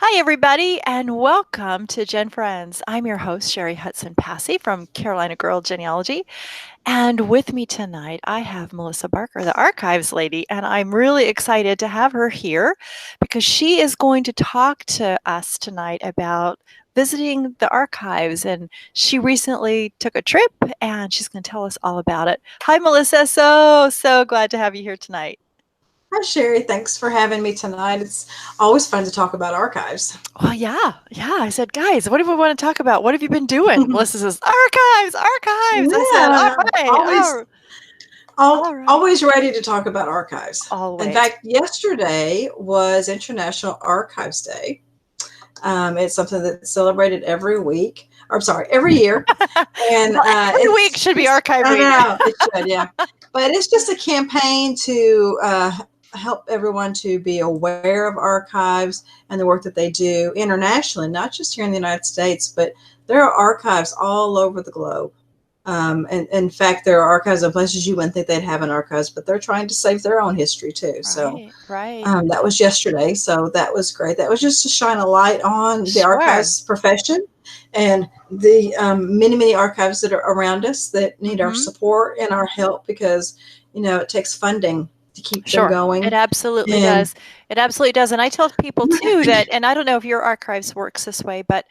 Hi, everybody, and welcome to Gen Friends. I'm your host, Cheri Hudson-Passy from Carolina Girl Genealogy. And with me tonight, I have Melissa Barker, the archives lady, and I'm really excited to have her here because she is going to talk to us tonight about visiting the archives. And she recently took a trip and she's going to tell us all about it. Hi, Melissa. So glad to have you here tonight. Hi, Cheri. Thanks for having me tonight. It's always fun to talk about archives. Well, yeah. I said, guys, what do we want to talk about? What have you been doing? Melissa says, archives, archives. I said, all Yeah, right, all right. always ready to talk about archives. In Always. fact, yesterday was International Archives Day. It's something that's celebrated every week, or I'm sorry, every year. And Well, every week it's should be just, archive I week. know, it should, yeah. But it's just a campaign to help everyone to be aware of archives and the work that they do internationally, not just here in the United States, but there are archives all over the globe. And in fact, there are archives in places you wouldn't think they'd have an archives, but they're trying to save their own history too. So Right. that was yesterday. So that was great. That was just to shine a light on the Sure. archives profession and the many archives that are around us that need our Hmm. support and our help because, it takes funding to keep them Sure. It going. absolutely And does. It absolutely does. And I tell people too that, and I don't know if your archives works this way, but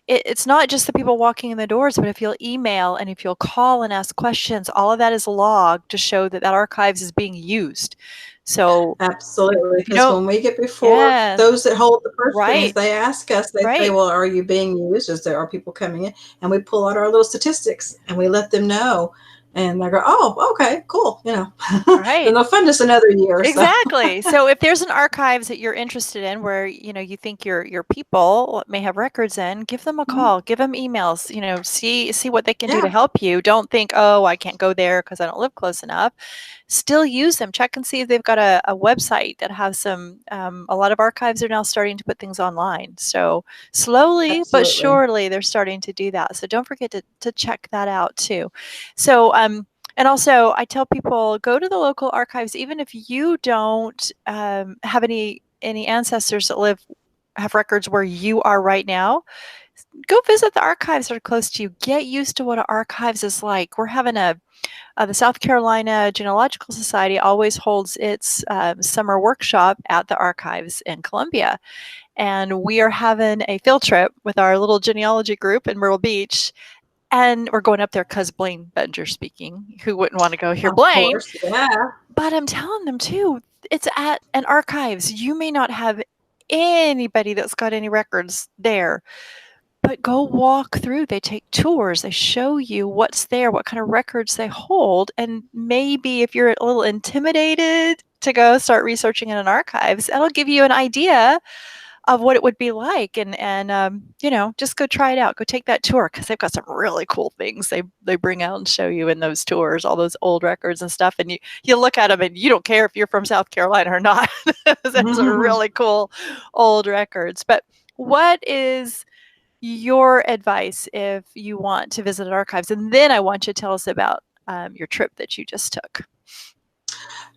it's not just the people walking in the doors, but if you'll email and if you'll call and ask questions, all of that is logged to show that that archives is being used. So absolutely, if you because don't, when we get before yeah, those that hold the purse strings, right, they ask us, they say, right. well, are you being used? Is there are people coming in? And we pull out our little statistics and we let them know. And they go, oh, okay, cool. Then Right. they'll fund us another year. So Exactly. So if there's an archives that you're interested in where, you think your people may have records in, give them a call, give them emails, see what they can do to yeah, help you. Don't think, "Oh, I can't go there because I don't live close enough." Still use them. Check and see if they've got a website that has some a lot of archives are now starting to put things online. So slowly but absolutely. surely they're starting to do that. So don't forget to check that out too. So and also, I tell people go to the local archives, even if you don't have any ancestors that have records where you are right now. Go visit the archives that are close to you. Get used to what an archives is like. We're having the South Carolina Genealogical Society always holds its summer workshop at the archives in Columbia, and we are having a field trip with our little genealogy group in Myrtle Beach, and we're going up there because Blaine Benger's speaking. Who wouldn't want to go hear Of Blaine? course. Yeah. But I'm telling them too, it's at an archives. You may not have anybody that's got any records there, but go walk through. They take tours. They show you what's there, what kind of records they hold, and maybe if you're a little intimidated to go start researching in an archives, that'll give you an idea of what it would be like, and just go try it out. Go take that tour because they've got some really cool things they bring out and show you in those tours, all those old records and stuff. And you look at them and you don't care if you're from South Carolina or not. Those are really cool old records. But what is your advice if you want to visit archives? And then I want you to tell us about your trip that you just took.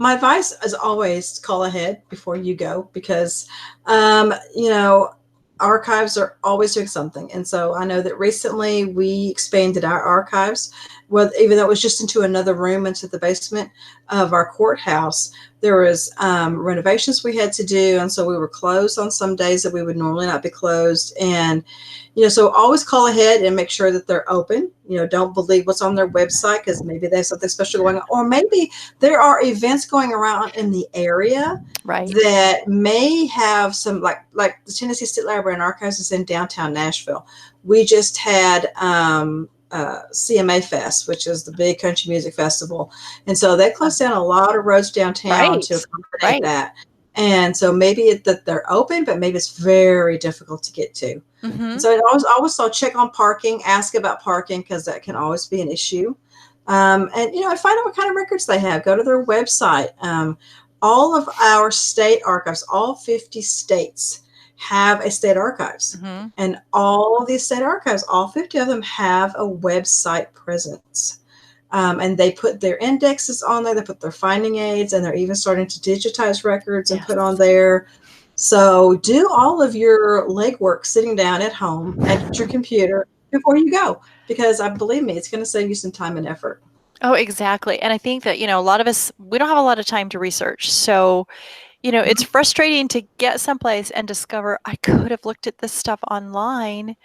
My advice is always call ahead before you go because, um, you know, archives are always doing something. And so I know that recently we expanded our archives, well, even though it was just into another room into the basement of our courthouse. There was renovations we had to do, and so we were closed on some days that we would normally not be closed. And so always call ahead and make sure that they're open. Don't believe what's on their website because maybe there's something special going on, or maybe there are events going around in the area Right. that may have some like the Tennessee State Library and Archives is in downtown Nashville. We just had CMA Fest, which is the big country music festival, and so they closed down a lot of roads downtown to Right. accommodate Right. that. And so maybe that they're open, but maybe it's very difficult to get to. And Mm-hmm. so I always so check on parking, ask about parking because that can always be an issue. And I find out what kind of records they have. Go to their website. All of our state archives, all 50 states, have a state archives, Mm-hmm. and all of these state archives, all 50 of them, have a website presence. And they put their indexes on there. They put their finding aids, and they're even starting to digitize records and Yes. put on there. So do all of your legwork sitting down at home at your computer before you go, because I believe me, it's going to save you some time and effort. Oh, exactly. And I think that, a lot of us, we don't have a lot of time to research. So, it's Mhm. frustrating to get someplace and discover I could have looked at this stuff online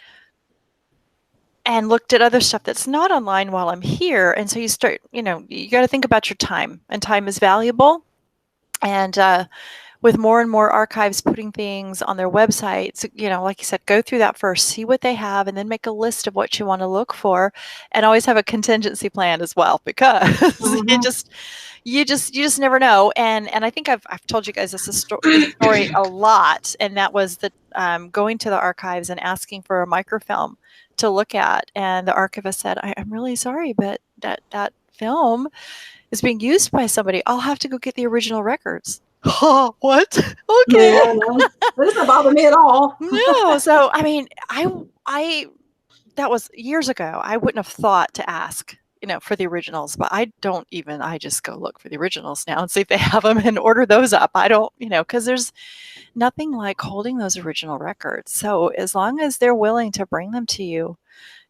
and looked at other stuff that's not online while I'm here. And so you start, you got to think about your time, and time is valuable. And with more and more archives putting things on their websites, like you said, go through that first, see what they have, and then make a list of what you want to look for, and always have a contingency plan as well, because Mhm. you just never know. And I think I've told you guys this story a lot, and that was the going to the archives and asking for a microfilm to look at, and the archivist said, I'm really sorry, but that film is being used by somebody. I'll have to go get the original records. What? Okay. Yeah, no, that doesn't bother me at all. No. So I mean, I that was years ago. I wouldn't have thought to ask, for the originals, but I just go look for the originals now and see if they have them and order those up. I don't, because there's nothing like holding those original records. So as long as they're willing to bring them to you,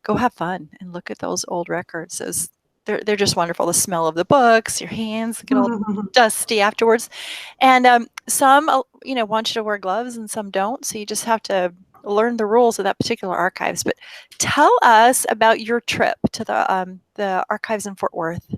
go have fun and look at those old records. As they're just wonderful. The smell of the books, your hands get all dusty afterwards, and some want you to wear gloves and some don't. So you just have to learn the rules of that particular archives. But tell us about your trip to the archives in Fort Worth.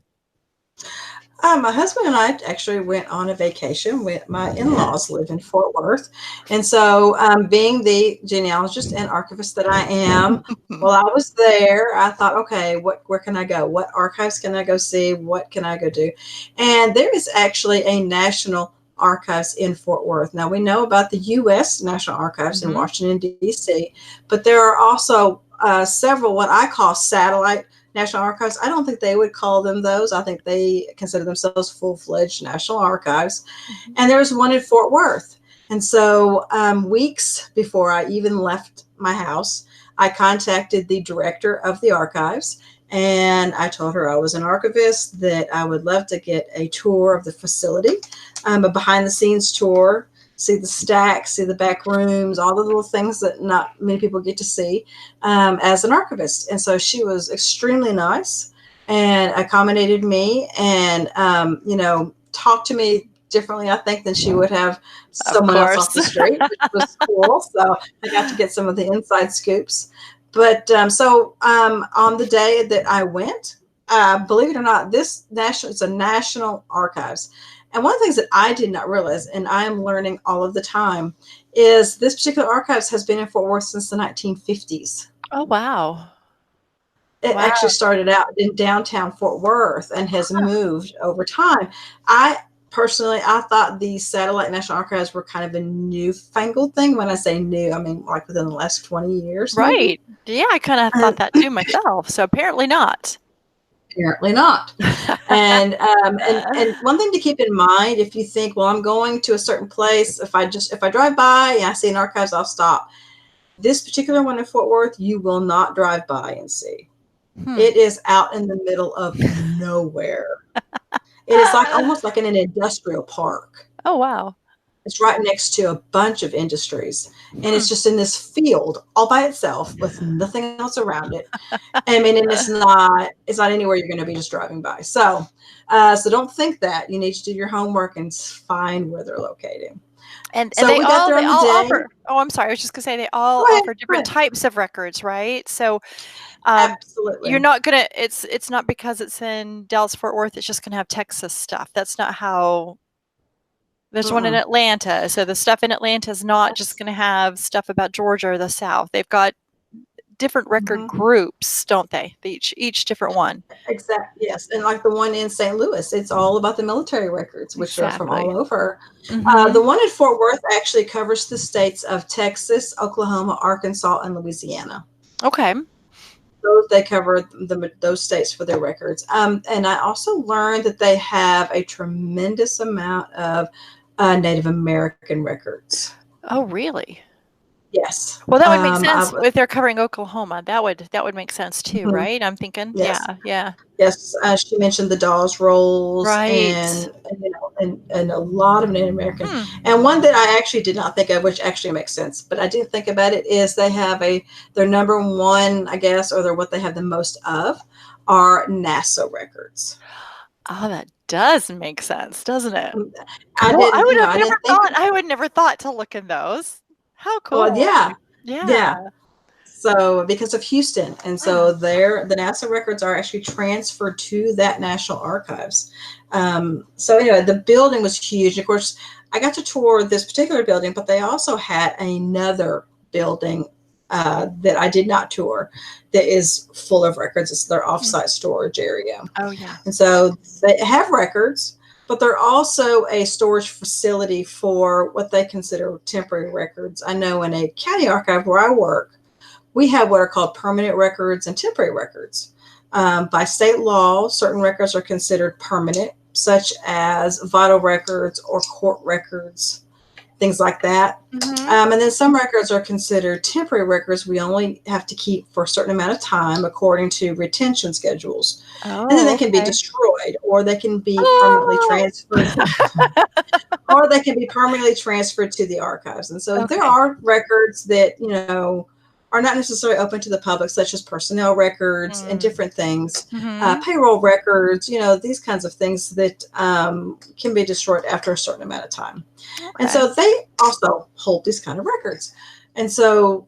My husband and I actually went on a vacation. My in-laws live in Fort Worth, and so being the genealogist and archivist that I am, while I was there, I thought, okay, where can I go? What archives can I go see? What can I go do? And there is actually a national archives in Fort Worth. Now we know about the U.S. National Archives in Mm-hmm. Washington D.C., but there are also several what I call satellite National Archives. I don't think they would call them those. I think they consider themselves full-fledged National Archives. Mm-hmm. And there was one in Fort Worth. And so, weeks before I even left my house, I contacted the director of the archives, and I told her I was an archivist, that I would love to get a tour of the facility, a behind the scenes tour, see the stacks, see the back rooms, all the little things that not many people get to see as an archivist. And so she was extremely nice and accommodated me, and, talked to me differently, I think, than she would have Of someone else off course. the street, which was cool. So I got to get some of the inside scoops. But on the day that I went, believe it or not, it's a national archives. And one of the things that I did not realize, and I am learning all of the time, is this particular archives has been in Fort Worth since the 1950s. Oh, wow. It Wow. actually started out in downtown Fort Worth and has moved over time. I personally, I thought the satellite National Archives were kind of a newfangled thing. When I say new, I mean like within the last 20 years, maybe. Right. Yeah, I kind of thought And that too myself. So apparently not. apparently not. And one thing to keep in mind, if you think, well, I'm going to a certain place, if I drive by and I see an archives, I'll stop. This particular one in Fort Worth, you will not drive by and see. Hmm. It is out in the middle of nowhere. It is like almost like in an industrial park. Oh, wow. It's right next to a bunch of industries, and Hmm. it's just in this field all by itself with nothing else around it. I mean, and it's not anywhere you're going to be just driving by. So don't think that. You need to do your homework and find where they're located. And So they we got all there they on the all day. offer. Oh, I'm sorry. I was just gonna say they all Go ahead. offer Go different ahead. types of records, right? So, um, you're Absolutely. not gonna. It's not because it's in Dallas Fort Worth. It's just gonna have Texas stuff. That's not how. There's one in Mm-mm. Atlanta, so the stuff in Atlanta is not just Yes. gonna have stuff about Georgia or the South. They've got different record Mm-hmm. groups, don't they? Each different one. Exactly. Yes, and like the one in St. Louis, it's all about the military records, which are from all Exactly. over. Mm-hmm. The one in Fort Worth actually covers the states of Texas, Oklahoma, Arkansas, and Louisiana. Okay. They cover those states for their records. And I also learned that they have a tremendous amount of Native American records. Oh, really? Yes. Well, that would make sense I, if they're covering Oklahoma. That would make sense too, mhm, right? I'm thinking. yes. Yeah, yeah. Yes, she mentioned the Dawes rolls Right. and and a lot of Native American. Hmm. And one that I actually did not think of, which actually makes sense, but I did think about it, is they have their number one, I guess, or they're what they have the most of, are NASA records. Oh, that does make sense, doesn't it? I Cool. I didn't, would have I never didn't think. thought I would never thought to look in those. How Well, cool. yeah, Yeah. yeah. So because of Houston, and so Wow. the NASA records are actually transferred to that National Archives. So anyway, the building was huge. Of course, I got to tour this particular building, but they also had another building that I did not tour that is full of records. It's their Mm. offsite storage area, Oh, yeah. and so they have records. But they're also a storage facility for what they consider temporary records. I know in a county archive where I work, we have what are called permanent records and temporary records. By state law, certain records are considered permanent, such as vital records or court records, things like that. Mhm. And then some records are considered temporary records we only have to keep for a certain amount of time according to retention schedules. And then they Oh, can be okay. destroyed or they can be permanently Oh! transferred or they can be permanently transferred to the archives. And so there Okay. are records that, are not necessarily open to the public, such as personnel records and Mm. different things, Mhm. payroll records, these kinds of things that can be destroyed after a certain amount of time. And Okay. so they also hold these kind of records. And so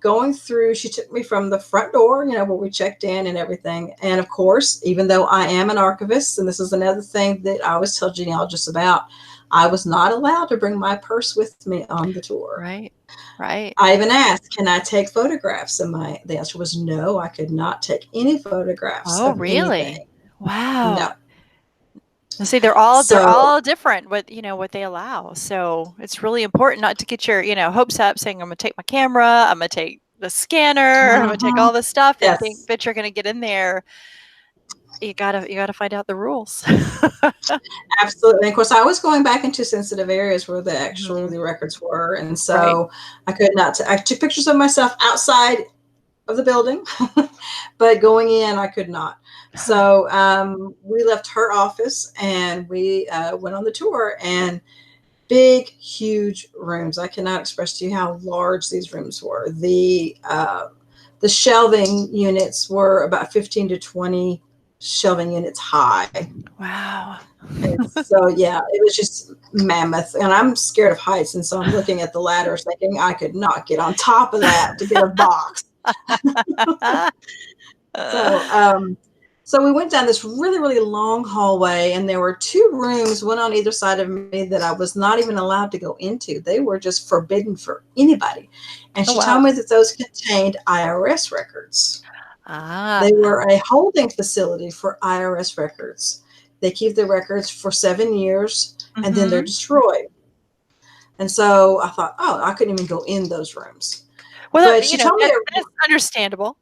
going through, she took me from the front door, where we checked in and everything. And of course, even though I am an archivist, and this is another thing that I always tell genealogists about, I was not allowed to bring my purse with me on the tour. Right. Right. I even asked, can I take photographs? And the answer was no, I could not take any photographs Oh, of really? anything. Wow. No. And see, they're So, all different what they allow. So it's really important not to get your, hopes up saying I'm gonna take my camera, I'm gonna take the scanner, I'm gonna take mhm, all this stuff and think yes. that you're gonna get in there. You gotta find out the rules. Absolutely. And of course, I was going back into sensitive areas where Mhm. the records were. And Right. so I could not, I took pictures of myself outside of the building, but going in, I could not. So we left her office and we went on the tour and big, huge rooms. I cannot express to you how large these rooms were. The shelving units were about 15 to 20 shelving units high. Wow. And so, yeah, it was just mammoth. And I'm scared of heights. And so I'm looking at the ladders thinking I could not get on top of that to get a box. So, so we went down this really, really long hallway, and there were two rooms, one on either side of me, that I was not even allowed to go into. They were just forbidden for anybody. And Oh, she wow. told me that those contained IRS records. Ah. They were a holding facility for IRS records. They keep the records for 7 years and then they're Mhm. destroyed. And so I thought, oh, I couldn't even go in those rooms. Well, But she told me, that's understandable.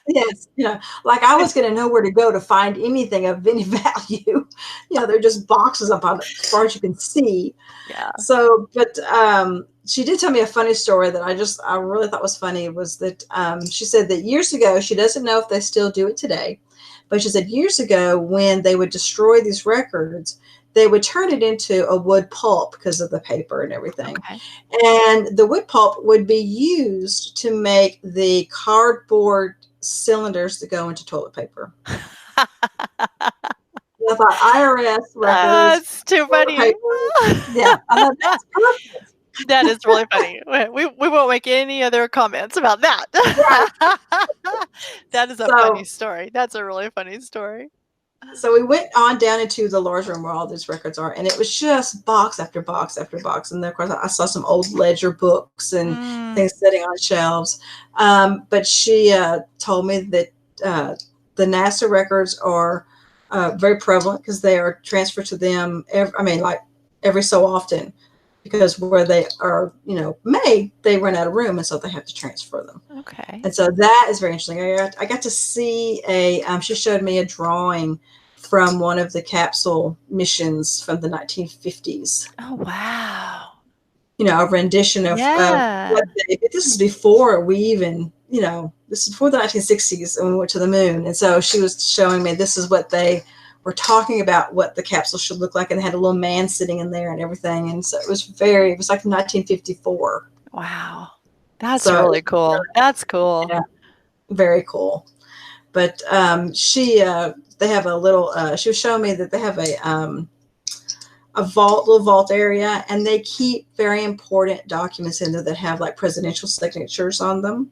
yes, like I was going to know where to go to find anything of any value. They're just boxes up on as far as you can see. Yeah. So, but she did tell me a funny story that I really thought was funny, was that she said that years ago, she doesn't know if they still do it today, but she said years ago when they would destroy these records, they would turn it into a wood pulp because of the paper and everything. Okay. And the wood pulp would be used to make the cardboard cylinders that go into toilet paper. And I thought IRS records, That's too toilet funny. paper. Yeah, I thought that's perfect. That is really funny. We won't make any other comments about that. Right. That is a funny So story. That's a really funny story. so we went on down into the large room where all these records are, and it was just box after box after box. And then, of course, I saw some old ledger books and Mm, things sitting on shelves. But she told me that the NASA records are very prevalent because they are transferred to them. Like every so often, because where they are, made, they run out of room, and so they have to transfer them. okay. And so that is very interesting. I got to see she showed me a drawing from one of the capsule missions from the 1950s. Oh, wow. a rendition of Yeah. what they, this is before we even, this is before the 1960s and we went to the moon. And so she was showing me this is what they were talking about, what the capsule should look like. And they had a little man sitting in there and everything. And so it was like 1954. Wow. That's So it really was cool. That's cool. yeah, very cool. But they have a little, she was showing me that they have a little vault area, and they keep very important documents in there that have like presidential signatures on them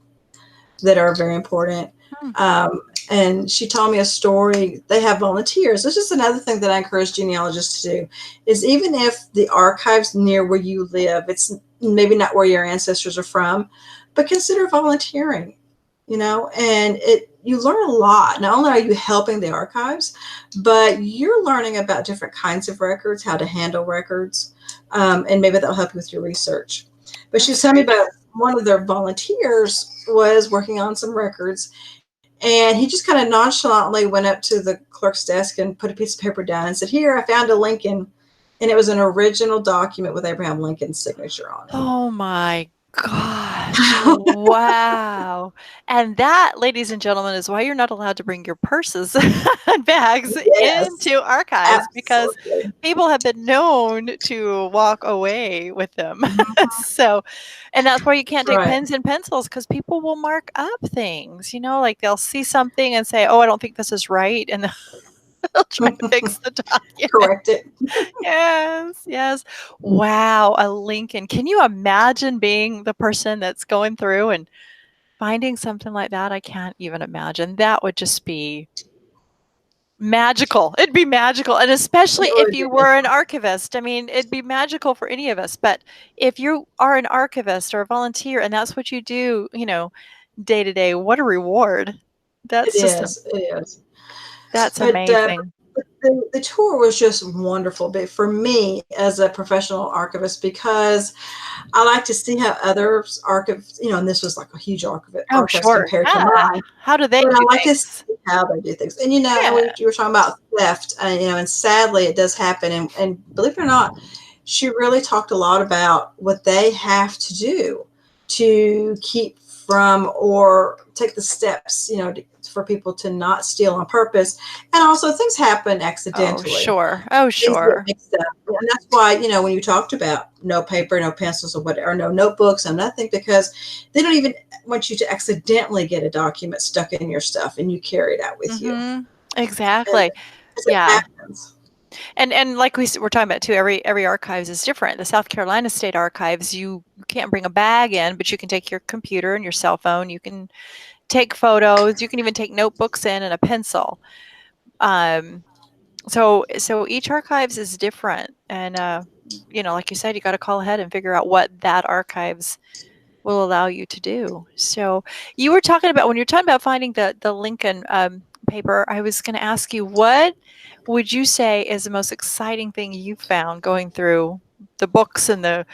that are very important. Hmm. Um, and she told me a story. They have volunteers. This is another thing that I encourage genealogists to do is even if the archives near where you live, it's maybe not where your ancestors are from, but consider volunteering, and you learn a lot. Not only are you helping the archives, but you're learning about different kinds of records, how to handle records, and maybe that'll help you with your research. But she was That's telling me very about one of their volunteers was working on some records, and he just kind of nonchalantly went up to the clerk's desk and put a piece of paper down and said, "Here, I found a Lincoln." And it was an original document with Abraham Lincoln's signature on it. Oh my gosh. Wow. And that, ladies and gentlemen, is why you're not allowed to bring your purses and bags Yes, into archives because absolutely. people have been known to walk away with them. Mhm. So, and that's why you can't take Right. pens and pencils because people will mark up things, like they'll see something and say, "Oh, I don't think this is right." And they'll try to fix the document. Correct it. Yes, yes. Wow, a Lincoln. Can you imagine being the person that's going through and finding something like that? I can't even imagine. That would just be magical. It'd be magical, and especially It if would you be. were an archivist. I mean, it'd be magical for any of us, but if you are an archivist or a volunteer and that's what you do, day to day, what a reward. It That's just a is. It is. that's But amazing. the tour was just wonderful. But for me, as a professional archivist, because I like to see how others archive, and this was like a huge Oh, archives sure. compared to Yeah. mine. How do they But I do like to see things? how they do things. And Yeah. you were talking about theft, and sadly it does happen. And believe it or not, she really talked a lot about what they have to do to keep from or take the steps, for people to not steal on purpose. And also things happen Oh, accidentally. sure. Oh, Things get sure. mixed up. And that's why, when you talked about no paper, no pencils or whatever, or no notebooks and nothing, because they don't even want you to accidentally get a document stuck in your stuff and you carry it out with you. Mhm. And Exactly. as it Yeah. happens. And like we're talking about too, every archives is different. The South Carolina State Archives, you can't bring a bag in, but you can take your computer and your cell phone. You can take photos. You can even take notebooks in and a pencil. Um, so each archives is different, and like you said, you got to call ahead and figure out what that archives will allow you to do. So you were talking about when you're talking about finding the Lincoln paper. I was going to ask you, what would you say is the most exciting thing you found going through the books and the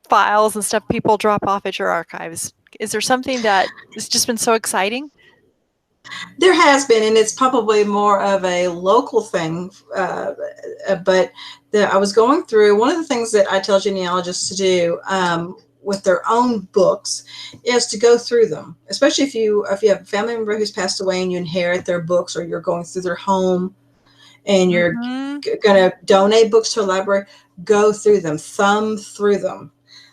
files and stuff people drop off at your archives? Is there something that has just been so exciting? There has been, and it's probably more of a local thing. But I was going through one of the things that I tell genealogists to do with their own books is to go through them, especially if you have a family member who's passed away and you inherit their books, or you're going through their home and you're Mhm. going to donate books to a library. Go through them, thumb through them.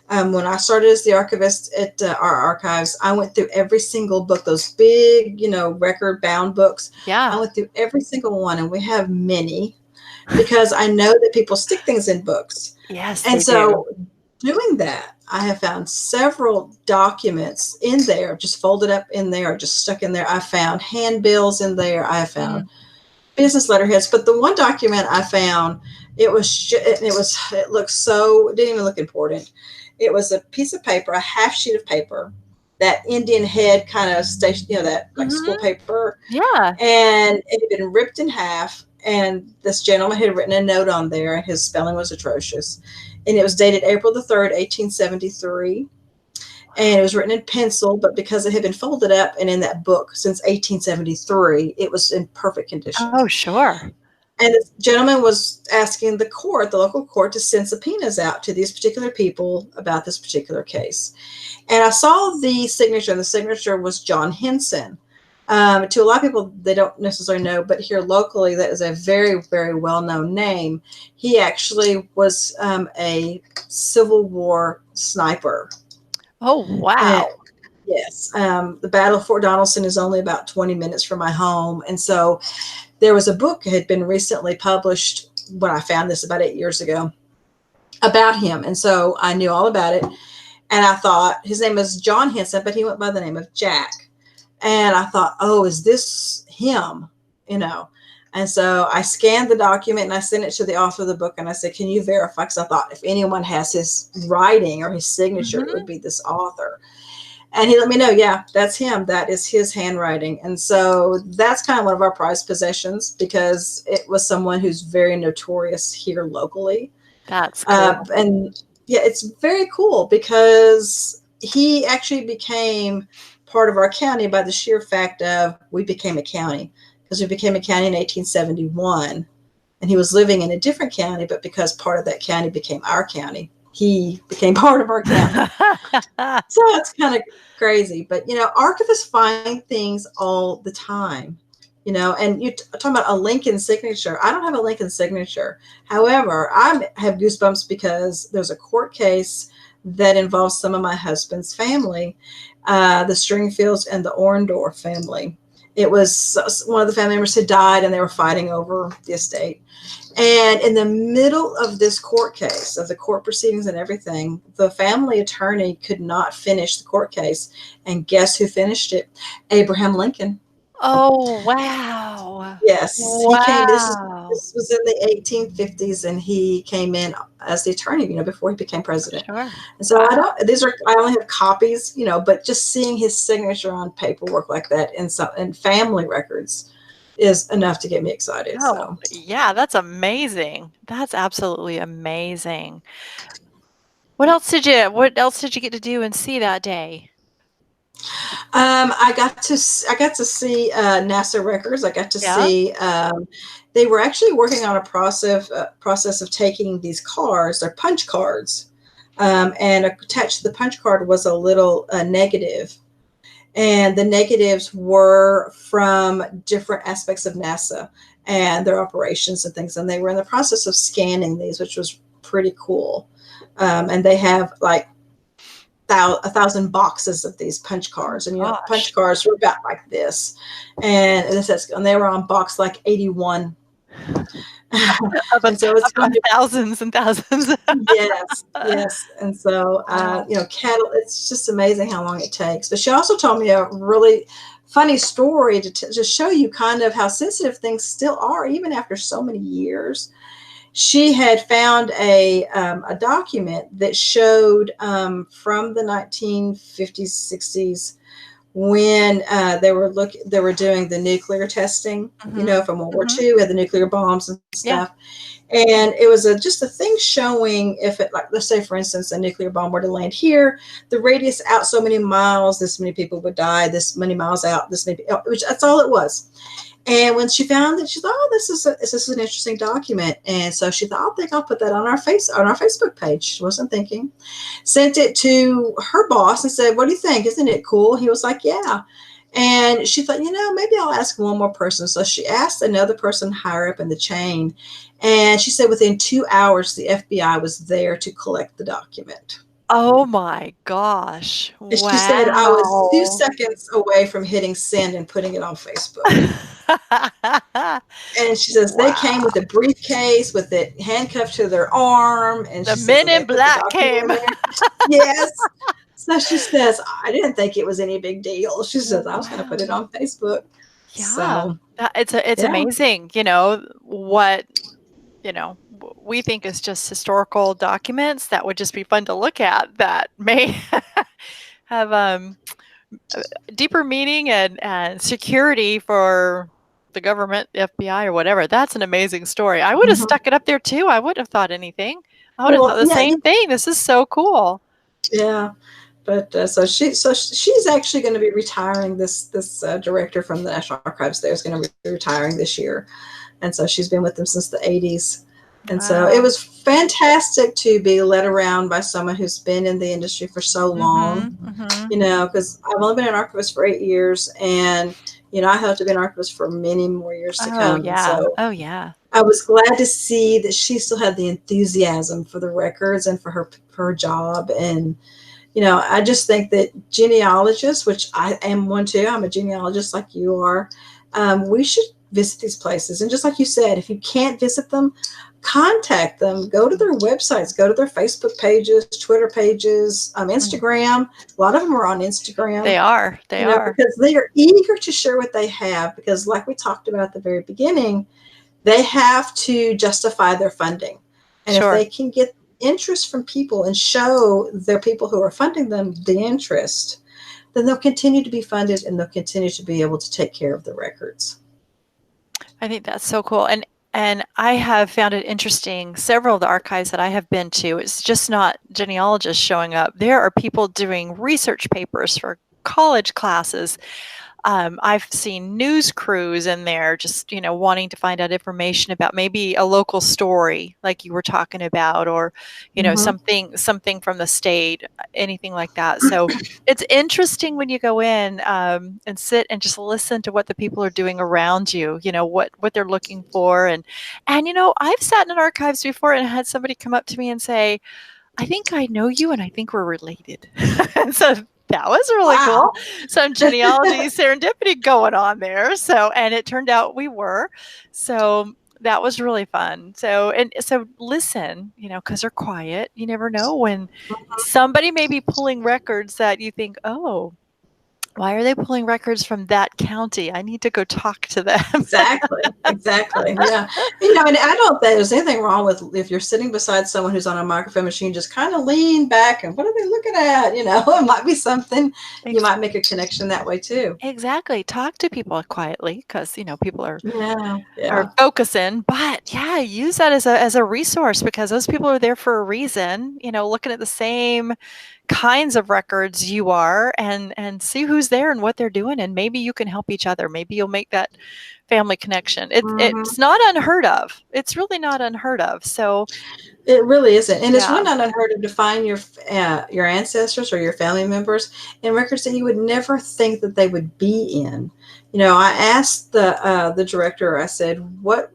When I started as the archivist at our archives, I went through every single book, those big, record bound books. I Yeah. went through every single one, and we have many because I know that people stick things in books. Yes, And they do. so doing that, I have found several documents in there, just folded up in there, just stuck in there. I found handbills in there. I found Mm. business letterheads. But the one document I found, it looked so, it didn't even look important. It was a piece of paper, a half sheet of paper, that Indian head kind of station, that like school Mhm. paper, Yeah. and it had been ripped in half. And this gentleman had written a note on there, and his spelling was atrocious. And it was dated April the 3rd, 1873. And it was written in pencil, but because it had been folded up and in that book since 1873, it was in perfect condition. Oh, sure. And the gentleman was asking the court, the local court, to send subpoenas out to these particular people about this particular case. And I saw the signature, and the signature was John Henson. To a lot of people, they don't necessarily know, but here locally, that is a very, very well known name. He actually was a Civil War sniper. Oh, And wow. yes, the Battle of Fort Donelson is only about 20 minutes from my home. And so there was a book that had been recently published when I found this about 8 years ago about him. And so I knew all about it. And I thought his name was John Henson, but he went by the name of Jack. And I thought, oh, is this him? You know. And so I scanned the document and I sent it to the author of the book and I said, can you verify? Because I thought if anyone has his writing or his signature, it would Mhm. be this author. And he let me know, yeah, that's him. That is his handwriting. And so that's kind of one of our prized possessions because it was someone who's very notorious here locally. That's cool. And yeah, it's very cool because he actually became part of our county by the sheer fact of we became a county because we became a county in 1871 and he was living in a different county, but because part of that county became our county, he became part of our county. So it's kind of crazy, but archivists find things all the time. And you talking about a Lincoln signature. I don't have a Lincoln signature. However, I have goosebumps because there's a court case that involves some of my husband's family, the Stringfields and the Orndorff family. It was one of the family members had died and they were fighting over the estate. And in the middle of this court case, of the court proceedings and everything, the family attorney could not finish the court case. And guess who finished it? Abraham Lincoln. Oh, wow. Yes, he came. Wow. This was in the 1850s, and he came in as the attorney, before he became president. Sure. And so I Wow. don't. These are I only have copies, but just seeing his signature on paperwork like that in family records is enough to get me excited. Oh, So. yeah, that's amazing. That's absolutely amazing. What else did you get to do and see that day? I got to see NASA records. I got to Yeah. see. They were actually working on a process of taking these cards, they're punch cards, and attached to the punch card was a little negative, and the negatives were from different aspects of NASA and their operations and things. And they were in the process of scanning these, which was pretty cool. And they have like 1,000 boxes of these punch cards, and Gosh. punch cards were about like this, and they were on box like 81. Of a And so it's of going to thousands and thousands. yes, yes, and so Wow. cattle. It's just amazing how long it takes. But she also told me a really funny story to show you kind of how sensitive things still are, even after so many years. She had found a document that showed from the 1950s, 60s when they were doing the nuclear testing, Mhm. from World War Mhm. II, we had the nuclear bombs and Yeah. stuff. And it was just a thing showing if it, like, let's say, for instance, a nuclear bomb were to land here, the radius out so many miles, this many people would die, this many miles out, this many, which that's all it was. And when she found it, she thought, "Oh, this is an interesting document." And so she thought, "I think I'll put that on our Facebook page." She wasn't thinking. Sent it to her boss and said, "What do you think? Isn't it cool?" He was like, "Yeah." And she thought, maybe I'll ask one more person. So she asked another person higher up in the chain. And she said within 2 hours, the FBI was there to collect the document. Oh my gosh. And she said, I was two Wow. seconds away from hitting send and putting it on Facebook. And she says they came Wow. with a briefcase with it handcuffed to their arm. And The she says, Men and they in put the Black document in came. there. Yes. So she says, I didn't think it was any big deal. She says, I was going to put it Wow. on Facebook. Yeah. So, It's yeah. amazing, what, we think is just historical documents that would just be fun to look at that may have, deeper meaning and security for the government, the FBI, or whatever. That's an amazing story. I would have Mhm. stuck it up there too. I wouldn't have thought anything. I would have thought Well, the yeah, same thing. This is so cool. yeah. But she's actually going to be retiring. This director from the National Archives there is going to be retiring this year. And so she's been with them since the 80s. And so it Wow. was fantastic to be led around by someone who's been in the industry for so long, Mhm, mhm. because I've only been an archivist for 8 years, and I hope to be an archivist for many more years to Oh, come. And yeah. so Oh, yeah. I was glad to see that she still had the enthusiasm for the records and for her job. And I just think that genealogists, which I am one too, I'm a genealogist like you are, we should visit these places. And just like you said, if you can't visit them, contact them, go to their websites, go to their Facebook pages, Twitter pages, Mm. Instagram. A lot of them are on Instagram, They are, they are. because they are eager to share what they have. Because, like we talked about at the very beginning, they have to justify their funding. And if Sure. they can get interest from people and show their people who are funding them the interest, then they'll continue to be funded and they'll continue to be able to take care of the records. I think that's so cool, and I have found it interesting, several of the archives that I have been to, it's just not genealogists showing up. There are people doing research papers for college classes. I've seen news crews in there just, wanting to find out information about maybe a local story like you were talking about, or, Mm-hmm. something from the state, anything like that. So it's interesting when you go in, and sit and just listen to what the people are doing around you, what they're looking for. And, I've sat in archives before and had somebody come up to me and say, I think I know you and I think we're related. And so that was really cool. Wow. Some genealogy serendipity going on there. So, and it turned out we were. So that was really fun. So, and so listen, because they're quiet. You never know when somebody may be pulling records that you think, oh, why are they pulling records from that county? I need to go talk to them. Exactly. Exactly. Yeah. And I don't think there's anything wrong with if you're sitting beside someone who's on a microfilm machine, just kind of lean back and what are they looking at? It might be something you might make a connection that way too. Exactly. Talk to people quietly because, people Yeah. are Yeah. focusing, but yeah, use that as a resource because those people are there for a reason, looking at the same kinds of records you are, and see who's there and what they're doing, and maybe you can help each other. Maybe you'll make that family connection. It's Hmm. not unheard of. It's really not unheard of. So It really isn't, and it's yeah. really not unheard of to find your ancestors or your family members in records that you would never think that they would be in. I asked the director. I said, "What?"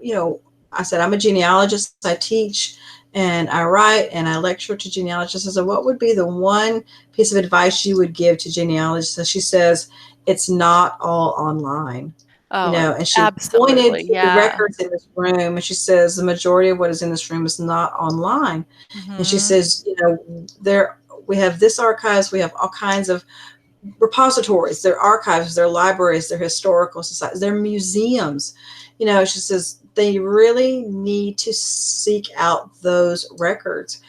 I said, "I'm a genealogist. I teach and I write and I lecture to genealogists." I said, "What would be the one piece of advice you would give to genealogists?" And she says, "It's not all online." Oh, And she pointed absolutely. to the Yeah. records in this room, and she says the majority of what is in this room is not online. And she Hmm. says, there we have this archives, we have all kinds of repositories, their archives, their libraries, their historical societies, their museums. She says they really need to seek out those records.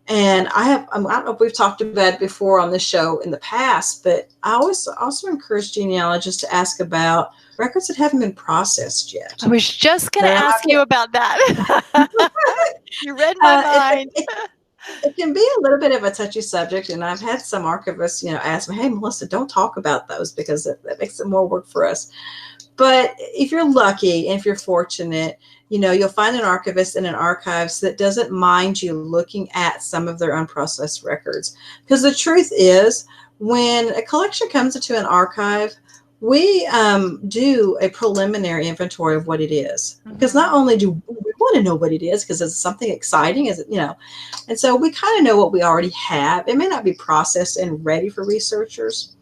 And I don't know if we've talked about it before on this show in the past, but I always also encourage genealogists to ask about records that haven't been processed yet. I was just going to Now, ask you about that. You read my it, mind. it, it can be a little bit of a touchy subject, and I've had some archivists, ask me, "Hey, Melissa, don't talk about those because that makes it more work for us." But if you're lucky and if you're fortunate, you'll find an archivist in an archives that doesn't mind you looking at some of their unprocessed records. Because the truth is, when a collection comes into an archive, we do a preliminary inventory of what it is. Because not Hmm. only do we want to know what it is, because it's something exciting, and so we kind of know what we already have. It may not be processed and ready for researchers,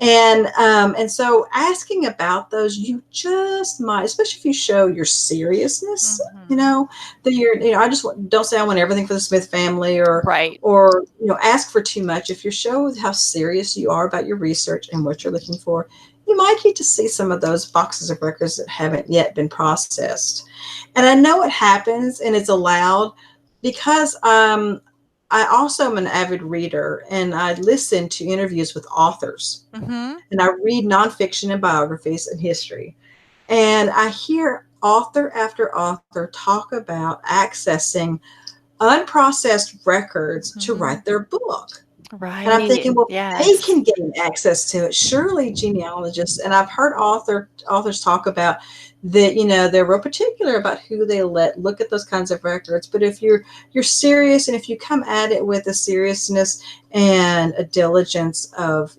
and so asking about those, you just might, especially if you show your seriousness, Hmm. that I just don't say I want everything for the Smith family, Right. or ask for too much. If you show how serious you are about your research and what you're looking for, you might get to see some of those boxes of records that haven't yet been processed. And I know it happens and it's allowed because I also am an avid reader, and I listen to interviews with authors, Hmm. and I read nonfiction and biographies and history. And I hear author after author talk about accessing unprocessed records to Hmm. write their book. And I'm Right. thinking, well, they Yes. can gain access to it. Surely genealogists, and I've heard authors talk about that, they're real particular about who they let look at those kinds of records. But if you're serious, and if you come at it with a seriousness and a diligence of,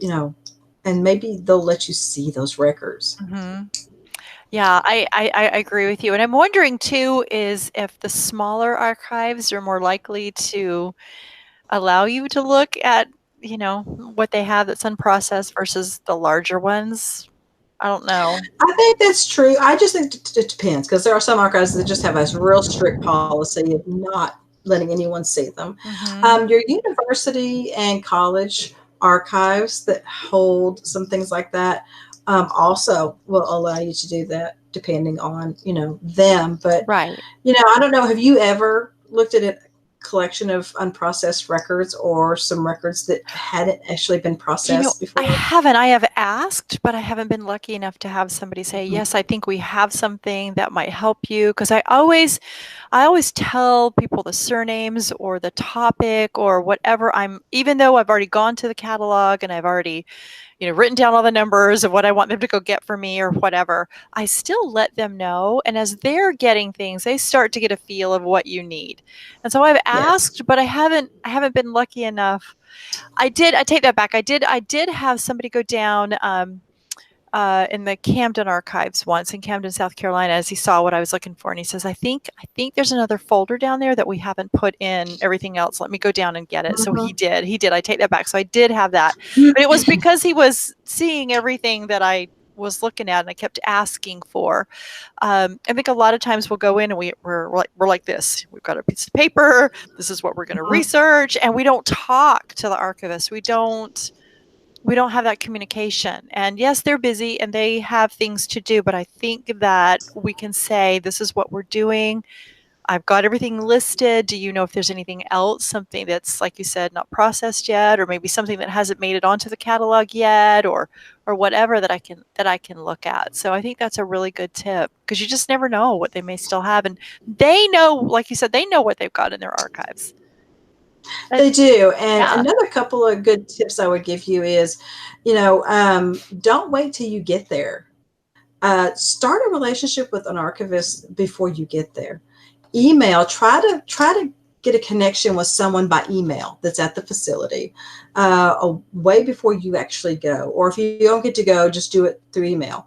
and maybe they'll let you see those records. Hmm. Yeah, I agree with you. And I'm wondering too is if the smaller archives are more likely to allow you to look at, what they have that's unprocessed versus the larger ones. I don't know. I think that's true. I just think it depends, because there are some archives that just have a real strict policy of not letting anyone see them. Mhm. Your university and college archives that hold some things like that also will allow you to do that, depending on them. But Right. I don't know. Have you ever looked at a collection of unprocessed records, or some records that hadn't actually been processed I before? haven't. I have asked, but I haven't been lucky enough to have somebody say, Mhm. "Yes, I think we have something that might help you." Because I always tell people the surnames or the topic or whatever even though I've already gone to the catalog and I've already, written down all the numbers of what I want them to go get for me or whatever, I still let them know. And as they're getting things, they start to get a feel of what you need. And so I've Yes. asked, but I haven't been lucky enough. I take that back. I did have somebody go down in the Camden archives once in Camden, South Carolina, as he saw what I was looking for, and he says, "I think there's another folder down there that we haven't put in everything else. Let me go down and get it." So he Mhm. did. He did. I take that back. So I did have that, but it was because he was seeing everything that I was looking at, and I kept asking for. I think a lot of times we'll go in and we're like this. We've got a piece of paper. This is what we're going to Mhm. research, and we don't talk to the archivist. We don't have that communication. And yes, they're busy and they have things to do, but I think that we can say, this is what we're doing. I've got everything listed. Do you know if there's anything else, something that's, like you said, not processed yet, or maybe something that hasn't made it onto the catalog yet, or whatever that I can look at. So I think that's a really good tip, because you just never know what they may still have. And they know, like you said, they know what they've got in their archives. But They do. And yeah, another couple of good tips I would give you is, don't wait till you get there. Start a relationship with an archivist before you get there. Email. Try to get a connection with someone by email that's at the facility, way before you actually go. Or if you don't get to go, just do it through email.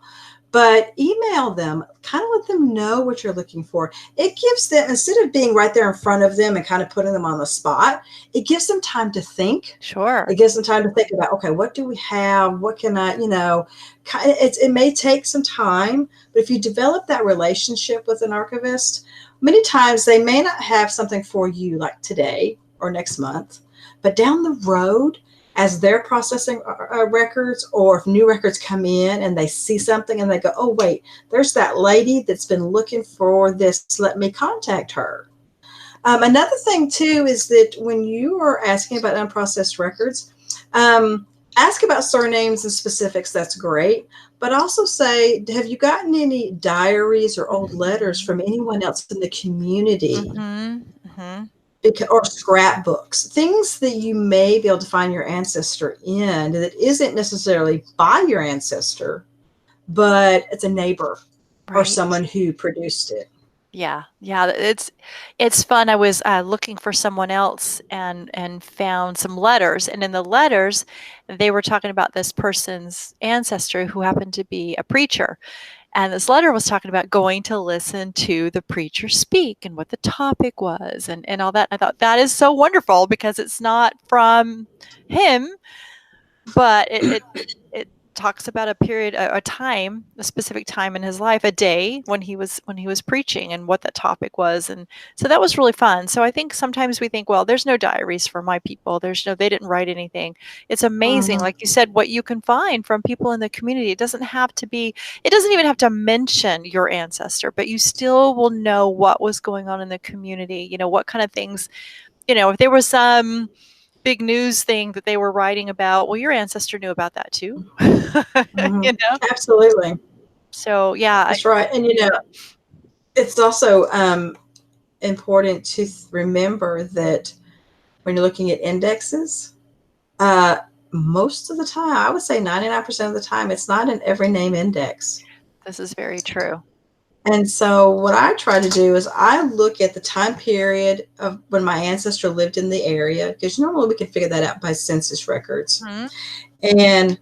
But email them, kind of let them know what you're looking for. It gives them, instead of being right there in front of them and kind of putting them on the spot, it gives them time to think. sure. It gives them time to think about, okay, what do we have? What can I, it may take some time, but if you develop that relationship with an archivist, many times they may not have something for you like today or next month, but down the road, as they're processing records, or if new records come in and they see something and they go, oh, wait, there's that lady that's been looking for this. Let me contact her. Another thing, too, is that when you are asking about unprocessed records, ask about surnames and specifics. That's great. But also say, have you gotten any diaries or old letters Mhm. from anyone else in the community? Mhm. Mhm. Or scrapbooks, things that you may be able to find your ancestor in that isn't necessarily by your ancestor, but it's a neighbor or Right. someone who produced it. Yeah. Yeah, it's fun. I was, looking for someone else and found some letters, and in the letters, they were talking about this person's ancestor who happened to be a preacher, and this letter was talking about going to listen to the preacher speak and what the topic was and all that. I thought, that is so wonderful, because it's not from him, but it talks about a period, a time, a specific time in his life, a day when he was preaching, and what that topic was. And so that was really fun. So I think sometimes we think, well, there's no diaries for my people, they didn't write anything. It's amazing, Mm-hmm. like you said, what you can find from people in the community. It doesn't even have to mention your ancestor, but you still will know what was going on in the community, what kind of things, if there was some big news thing that they were writing about, well, your ancestor knew about that too. Mm-hmm. you know? Absolutely. So yeah, That's right. And, it's also important to remember that when you're looking at indexes, Uh, Most of the time, I would say 99% of the time, it's not in every name index. This is very true. And so, what I try to do is I look at the time period of when my ancestor lived in the area, because normally we can figure that out by census records. Mhm. And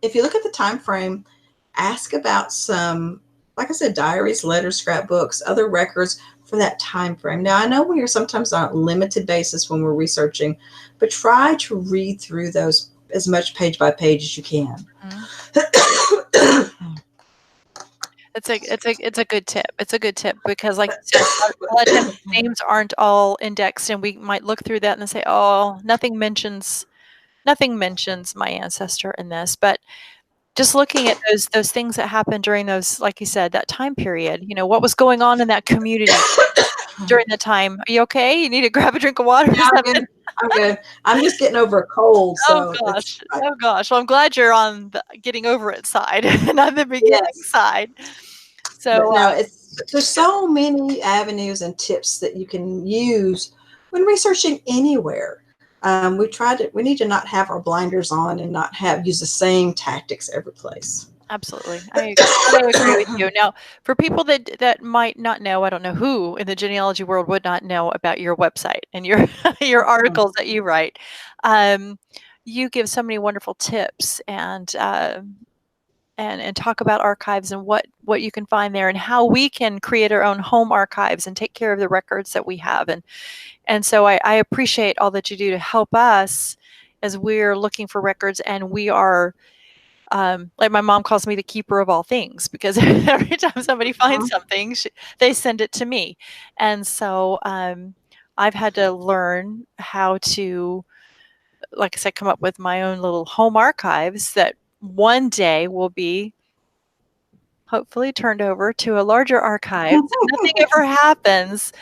if you look at the time frame, ask about some, like I said, diaries, letters, scrapbooks, other records for that time frame. Now, I know we are sometimes on a limited basis when we're researching, but try to read through those as much page by page as you can. Mhm. It's a good tip. It's a good tip because, like you said, a lot of times names aren't all indexed, and we might look through that and say, "Oh, nothing mentions my ancestor in this." But just looking at those things that happened during those, like you said, that time period, what was going on in that community during the time. Are you okay? You need to grab a drink of water or Yeah, I'm something? good. I'm good. I'm just getting over a cold, Oh so it's gosh. Oh gosh. Well, I'm glad you're on the getting over it side, not the beginning yes. side. But So, no, it's there's so many avenues and tips that you can use when researching anywhere. We need to not have our blinders on and not have use the same tactics every place. absolutely. I agree with you. Now, for people that might not know, I don't know who in the genealogy world would not know about your website and your your articles that you write. Um, you give so many wonderful tips and talk about archives and what you can find there and how we can create our own home archives and take care of the records that we have. And so I appreciate all that you do to help us as we're looking for records, and we are like my mom calls me the keeper of all things because every time somebody finds Mhm. something, they send it to me. And so I've had to learn how to, like I said, come up with my own little home archives that one day will be hopefully turned over to a larger archive. So nothing ever happens,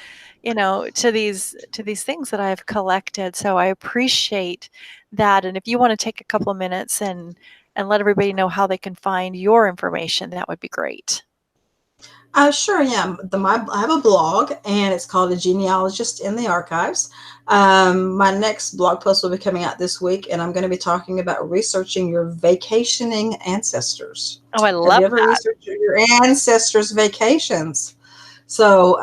to these things that I've collected. So I appreciate that. And if you want to take a couple of minutes and let everybody know how they can find your information, that would be great. Sure, yeah. I have a blog, and it's called "A Genealogist in the Archives." My next blog post will be coming out this week, and I'm going to be talking about researching your vacationing ancestors. Oh, I Have love you ever that. researched your ancestors' vacations? So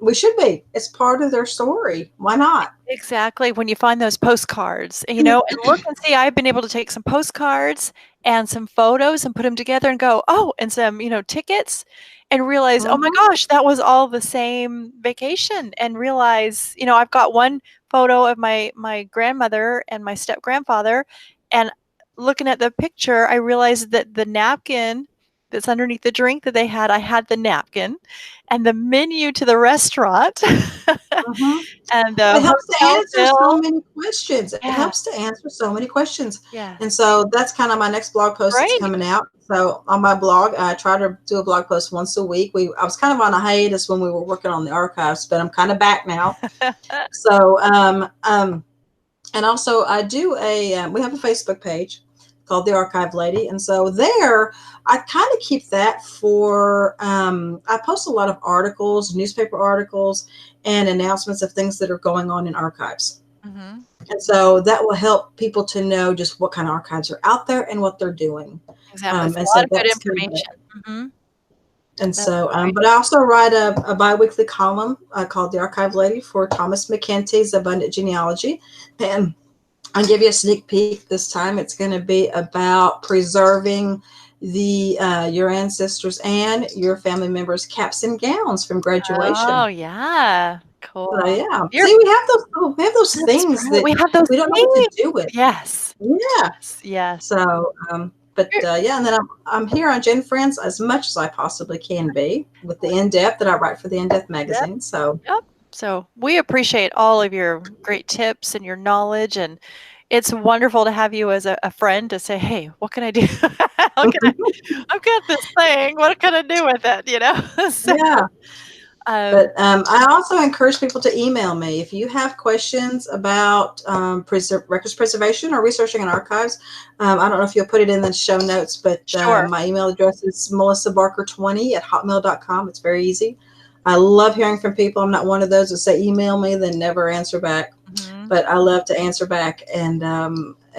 we should be. It's part of their story. Why not? Exactly, when you find those postcards, and look and see, I've been able to take some postcards and some photos and put them together and go, "Oh," and some, tickets, and realize, "Oh my Hmm. gosh, that was all the same vacation," and realize, I've got one photo of my grandmother and my step-grandfather, and looking at the picture, I realized that the napkin that's underneath the drink that they had, I had the napkin, and the menu to the restaurant, Hmm. and the It helps to hotel answer so bill. many questions. It Yeah, helps to answer so many questions. yeah. And so that's kind of my next blog post that's Great. coming out. So on my blog, I try to do a blog post once a week. I was kind of on a hiatus when we were working on the archives, but I'm kind of back now. So and also I do we have a Facebook page called the Archive Lady, and so there I kind of keep that for I post a lot of articles, newspaper articles, and announcements of things that are going on in archives. Mhm. And so that will help people to know just what kind of archives are out there and what they're doing. Exactly, it's And a lot so of good that's kind of information. Mhm. and That's so, great. but I also write a biweekly column called The Archive Lady for Thomas McKentie's Abundant Genealogy. And I'll give you a sneak peek this time. It's going to be about preserving the your ancestors and your family members' caps and gowns from Oh, graduation. yeah. So Cool. yeah, You're see, we have those That's things right, that we have those we don't know what to things. do with. Yes. Yeah. Yes, yes. So, but You're yeah, and then I'm here on Gen Friends as much as I possibly can be with the in depth that I write for the In Depth Yep, magazine. So yep. So, we appreciate all of your great tips and your knowledge, and it's wonderful to have you as a friend to say, "Hey, what can I do? How can I've got this thing, what can I do with it?" So, yeah. um But I also encourage people to email me if you have questions about records preservation or researching in archives. I don't know if you'll put it in the show notes, but Sure. my email address is melissabarker20 at hotmail.com. It's very easy. I love hearing from people. I'm not one of those that say email me, then never answer back. but I love to answer back and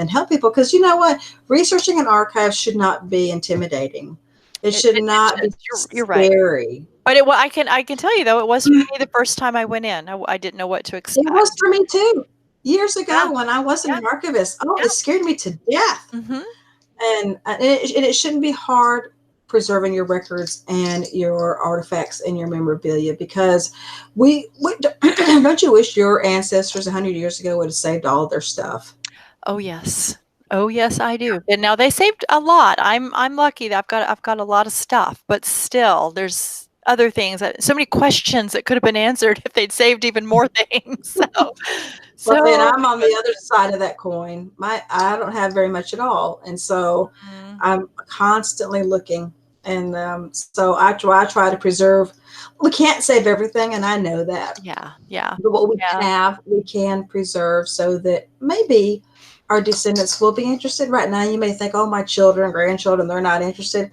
help people, because you know what, researching an archive should not be intimidating. It should It not be should. You're right. scary. But I can tell you though, it was for me the first time I went in. I didn't know what to It was expect. for me too. Years Yeah, ago when I wasn't yeah, an archivist, oh, yeah. it scared me to death. Mhm. And it shouldn't be hard preserving your records and your artifacts and your memorabilia, because we don't you wish your ancestors 100 years ago would have saved all of their stuff? Oh, yes. Oh, yes, I do. And now they saved a lot. I'm lucky that I've got a lot of stuff, but still, there's other things that so many questions that could have been answered if they'd saved even more things. So Well, see, and so I'm many on the other questions. side of that coin. I don't have very much at all, and so Mhm. I'm constantly looking. And so I try to preserve. We can't save everything, and I know that. Yeah, yeah, But what we yeah. have, we can preserve, so that maybe our descendants will be interested. Right now, you may think, "Oh, my children, grandchildren, they're not interested,"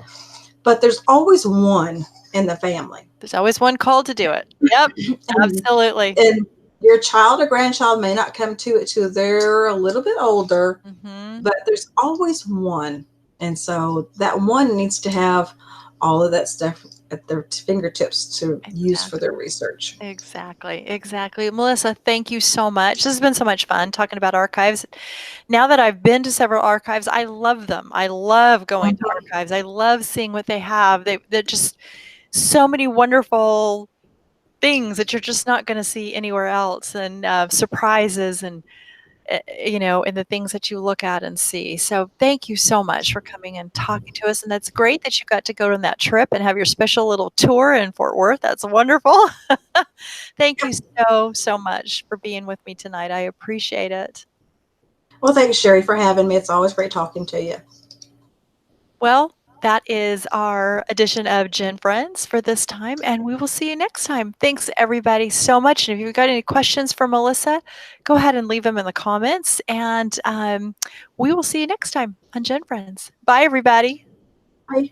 but there's always one in the family. There's always one call to do it. Yep, and, absolutely. and your child or grandchild may not come to it till they're a little bit older, Mhm. but there's always one. And so that one needs to have all of that stuff at their fingertips to use for Exactly. their research. Exactly, exactly. Melissa, thank you so much. This has been so much fun talking about archives. Now that I've been to several archives, I love them. I love going to Mhm. archives. I love seeing what they have. They're just so many wonderful things that you're just not going to see anywhere else, and surprises, and and the things that you look at and see. So thank you so much for coming and talking to us. And that's great that you got to go on that trip and have your special little tour in Fort Worth. That's wonderful. Thank you so much for being with me tonight. I appreciate it. Well, thanks, Cheri, for having me. It's always great talking to you. Well, that is our edition of Gen Friends for this time, and we will see you next time. Thanks, everybody, so much. And if you've got any questions for Melissa, go ahead and leave them in the comments, and we will see you next time on Gen Friends. Bye, everybody. Bye.